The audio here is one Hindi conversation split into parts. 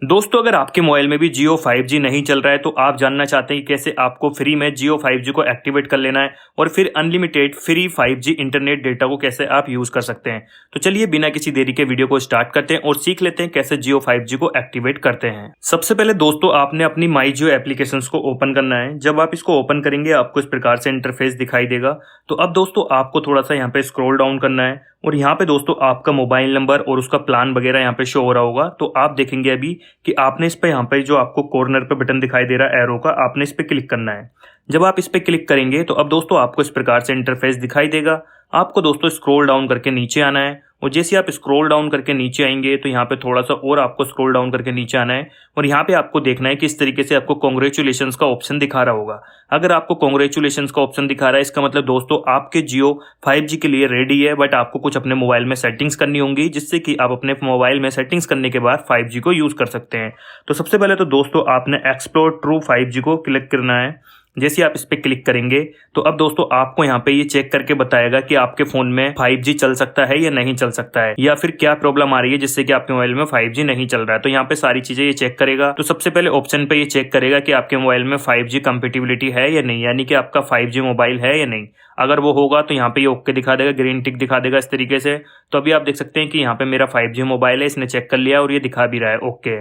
दोस्तों अगर आपके मोबाइल में भी जियो 5G नहीं चल रहा है तो आप जानना चाहते हैं कि कैसे आपको फ्री में जियो 5G को एक्टिवेट कर लेना है और फिर unlimited free 5G internet data को कैसे आप यूज कर सकते हैं। तो चलिए बिना किसी देरी के वीडियो को स्टार्ट करते हैं और सीख लेते हैं कैसे जियो 5G को एक्टिवेट करते हैं। सबसे पहले दोस्तों आपने अपनी माई जियो एप्लीकेशन को ओपन करना है। जब आप इसको ओपन करेंगे आपको इस प्रकार से इंटरफेस दिखाई देगा। तो अब दोस्तों आपको थोड़ा सा यहाँ पे स्क्रॉल डाउन करना है और यहाँ पे दोस्तों आपका मोबाइल नंबर और उसका प्लान वगैरह यहाँ पे शो हो रहा होगा। तो आप देखेंगे अभी कि आपने इस पे यहाँ पे जो आपको कॉर्नर पे बटन दिखाई दे रहा है एरो का, आपने इस पे क्लिक करना है। जब आप इस पे क्लिक करेंगे तो अब दोस्तों आपको इस प्रकार से इंटरफेस दिखाई देगा। आपको दोस्तों स्क्रॉल डाउन करके नीचे आना है और जैसे आप स्क्रॉल डाउन करके नीचे आएंगे तो यहाँ पे थोड़ा सा और आपको स्क्रॉल डाउन करके नीचे आना है और यहाँ पे आपको देखना है कि इस तरीके से आपको कांग्रेचुलेशंस का ऑप्शन दिखा रहा होगा। अगर आपको कांग्रेचुलेशंस का ऑप्शन दिखा रहा है इसका मतलब दोस्तों आपके जियो 5G के लिए रेडी है, बट आपको कुछ अपने मोबाइल में सेटिंग्स करनी होंगी जिससे कि आप अपने मोबाइल में सेटिंग्स करने के बाद 5G को यूज कर सकते हैं। तो सबसे पहले तो दोस्तों आपने एक्सप्लोर ट्रू 5G को क्लिक करना है। जैसे आप इस पे क्लिक करेंगे तो अब दोस्तों आपको यहाँ पे ये चेक करके बताएगा कि आपके फोन में 5G चल सकता है या नहीं चल सकता है, या फिर क्या प्रॉब्लम आ रही है जिससे कि आपके मोबाइल में 5G नहीं चल रहा है। तो यहाँ पे सारी चीजें ये चेक करेगा। तो सबसे पहले ऑप्शन पे ये चेक करेगा कि आपके मोबाइल में 5G कंपेटिबिलिटी है या नहीं, यानी कि आपका 5G मोबाइल है या नहीं। अगर वो होगा तो यहाँ पे ये ओके दिखा देगा, ग्रीन टिक दिखा देगा इस तरीके से। तो अभी आप देख सकते हैं कि यहाँ पे मेरा 5G मोबाइल है, इसने चेक कर लिया और ये दिखा भी रहा है ओके।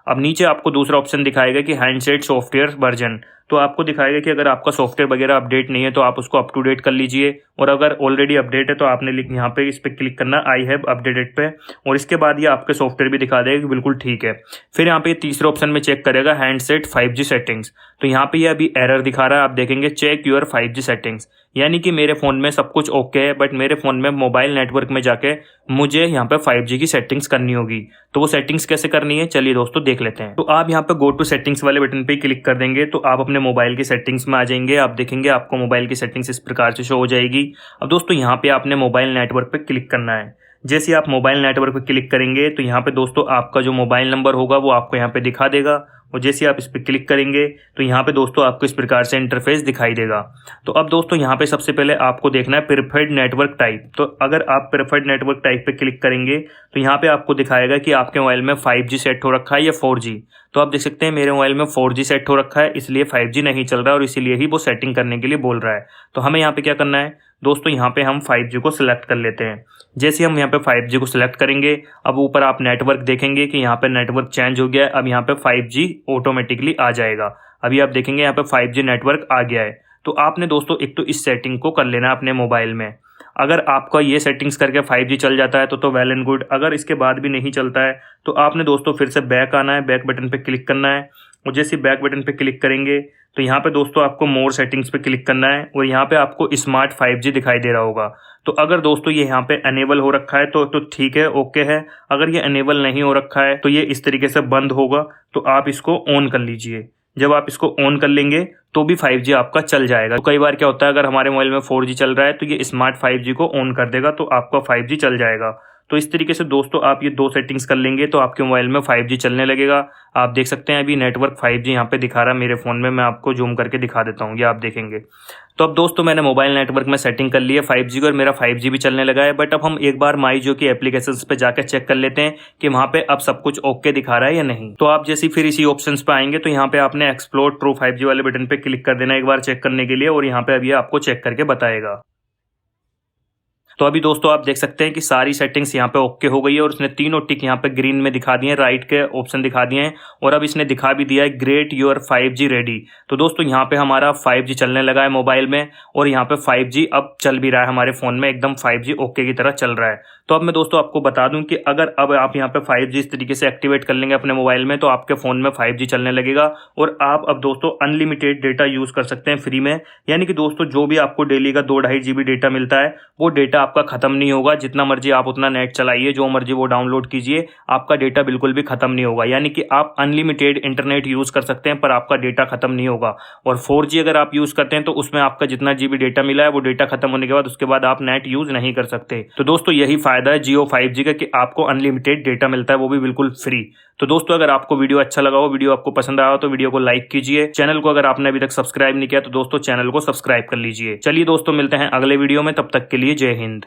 अब नीचे आपको दूसरा ऑप्शन दिखाएगा कि हैंडसेट सॉफ्टवेयर वर्जन। तो आपको दिखाएगा कि अगर आपका सॉफ्टवेयर वगैरह अपडेट नहीं है तो आप उसको अप टू डेट कर लीजिए, और अगर ऑलरेडी अपडेट है तो आपने यहाँ पे इस पे क्लिक करना आई हैव अपडेटेड पे, और इसके बाद ये आपके सॉफ्टवेयर भी दिखा देगा कि बिल्कुल ठीक है। फिर यहाँ पे तीसरे ऑप्शन में चेक करेगा हैंडसेट 5G सेटिंग्स। तो यहाँ पे ये अभी एरर दिखा रहा है, आप देखेंगे चेक योर 5G सेटिंग्स, यानी कि मेरे फोन में सब कुछ ओके है बट मेरे फोन में मोबाइल नेटवर्क में जाके मुझे यहाँ पे 5G की सेटिंग्स करनी होगी। तो वो सेटिंग्स कैसे करनी है चलिए दोस्तों देख लेते हैं। तो आप यहाँ पे गो टू सेटिंग्स वाले बटन पे क्लिक कर देंगे तो आप अपने मोबाइल की सेटिंग्स में आ जाएंगे। आप देखेंगे आपको मोबाइल की सेटिंग्स इस प्रकार से शो हो जाएगी। अब दोस्तों यहाँ पे आपने मोबाइल नेटवर्क पे क्लिक करना है। जैसे आप मोबाइल नेटवर्क पे क्लिक करेंगे तो यहाँ पे दोस्तों आपका जो मोबाइल नंबर होगा वो आपको यहाँ पे दिखा देगा, और जैसे आप इस पर क्लिक करेंगे तो यहाँ पे दोस्तों आपको इस प्रकार से इंटरफेस दिखाई देगा। तो अब दोस्तों यहाँ पे सबसे पहले आपको देखना है प्रेफर्ड नेटवर्क टाइप। तो अगर आप प्रेफर्ड नेटवर्क टाइप पे क्लिक करेंगे तो यहाँ पे आपको दिखाएगा कि आपके मोबाइल में 5G सेट हो रखा है या 4G। तो आप देख सकते हैं मेरे मोबाइल में 4G सेट हो रखा है, इसलिए 5G नहीं चल रहा है और इसीलिए ही वो सेटिंग करने के लिए बोल रहा है। तो हमें यहाँ पे क्या करना है दोस्तों, यहाँ पे हम 5G को सिलेक्ट कर लेते हैं। जैसे हम यहाँ पे 5G को सिलेक्ट करेंगे अब ऊपर आप नेटवर्क देखेंगे कि यहाँ पे नेटवर्क चेंज हो गया है। अब यहाँ पे 5G ऑटोमेटिकली आ जाएगा। अभी आप देखेंगे यहाँ पे 5G नेटवर्क आ गया है। तो आपने दोस्तों एक तो इस सेटिंग को कर लेना है अपने मोबाइल में। अगर आपका ये सेटिंग्स करके 5G चल जाता है तो वेल एंड गुड। अगर इसके बाद भी नहीं चलता है तो आपने दोस्तों फिर से बैक आना है, बैक बटन पे क्लिक करना है, और जैसे बैक बटन पे क्लिक करेंगे तो यहाँ पे दोस्तों आपको मोर सेटिंग्स पे क्लिक करना है और यहाँ पे आपको स्मार्ट 5G दिखाई दे रहा होगा। तो अगर दोस्तों ये यहाँ पे अनेबल हो रखा है तो ठीक है, ओके है। अगर ये अनेबल नहीं हो रखा है तो ये इस तरीके से बंद होगा, तो आप इसको ऑन कर लीजिए। जब आप इसको ऑन कर लेंगे तो भी 5G आपका चल जाएगा। तो कई बार क्या होता है अगर हमारे मोबाइल में 4G चल रहा है तो ये स्मार्ट 5G को ऑन कर देगा तो आपका 5G चल जाएगा। तो इस तरीके से दोस्तों आप ये दो सेटिंग्स कर लेंगे तो आपके मोबाइल में 5G चलने लगेगा। आप देख सकते हैं अभी नेटवर्क 5G यहाँ पे दिखा रहा है मेरे फ़ोन में। मैं आपको जूम करके दिखा देता हूँ, ये आप देखेंगे। तो अब दोस्तों मैंने मोबाइल नेटवर्क में सेटिंग कर ली है 5G को और मेरा 5G भी चलने लगा है। बट अब हम एक बार माई जियो की एप्लीकेशंस पे जाकर चेक कर लेते हैं कि वहाँ पे अब सब कुछ ओके दिखा रहा है या नहीं। तो आप जैसे फिर इसी ऑप्शंस पे आएंगे तो यहाँ पे आपने एक्सप्लोर ट्रू 5G वाले बटन पे क्लिक कर देना एक बार चेक करने के लिए, और यहाँ पे अभी आपको चेक करके बताएगा। तो अभी दोस्तों आप देख सकते हैं कि सारी सेटिंग्स यहाँ पे ओके हो गई है और उसने तीनों टिक यहाँ पे ग्रीन में दिखा दिए हैं, राइट के ऑप्शन दिखा दिए हैं, और अब इसने दिखा भी दिया है ग्रेट योर 5G रेडी। तो दोस्तों यहाँ पे हमारा 5G चलने लगा है मोबाइल में, और यहाँ पे 5G अब चल भी रहा है हमारे फोन में, एकदम 5G ओके की तरह चल रहा है। तो अब मैं दोस्तों आपको बता दूं कि अगर अब आप यहाँ पे 5G इस तरीके से एक्टिवेट कर लेंगे अपने मोबाइल में तो आपके फोन में 5G चलने लगेगा, और आप अब दोस्तों अनलिमिटेड डेटा यूज कर सकते हैं फ्री में। यानी कि दोस्तों जो भी आपको डेली का 2-2.5 GB डेटा मिलता है वो डेटा आपका खत्म नहीं होगा। जितना मर्जी आप उतना नेट चलाइए, जो मर्जी वो डाउनलोड कीजिए, आपका डेटा बिल्कुल भी खत्म नहीं होगा। यानी कि आप अनलिमिटेड इंटरनेट यूज कर सकते हैं पर आपका डेटा खत्म नहीं होगा। और 4G अगर आप यूज करते हैं तो उसमें आपका जितना GB डेटा मिला है वो डेटा खत्म होने के बाद उसके बाद आप नेट यूज नहीं कर सकते। तो दोस्तों यही फायदा है जियो 5G का कि आपको अनलिमिटेड डेटा मिलता है, वो भी बिल्कुल फ्री। तो दोस्तों अगर आपको वीडियो अच्छा लगा हो, वीडियो आपको पसंद आया हो तो वीडियो को लाइक कीजिए। चैनल को अगर आपने अभी तक सब्सक्राइब नहीं किया तो दोस्तों चैनल को सब्सक्राइब कर लीजिए। चलिए दोस्तों मिलते हैं अगले वीडियो में, तब तक के लिए जय हिंद।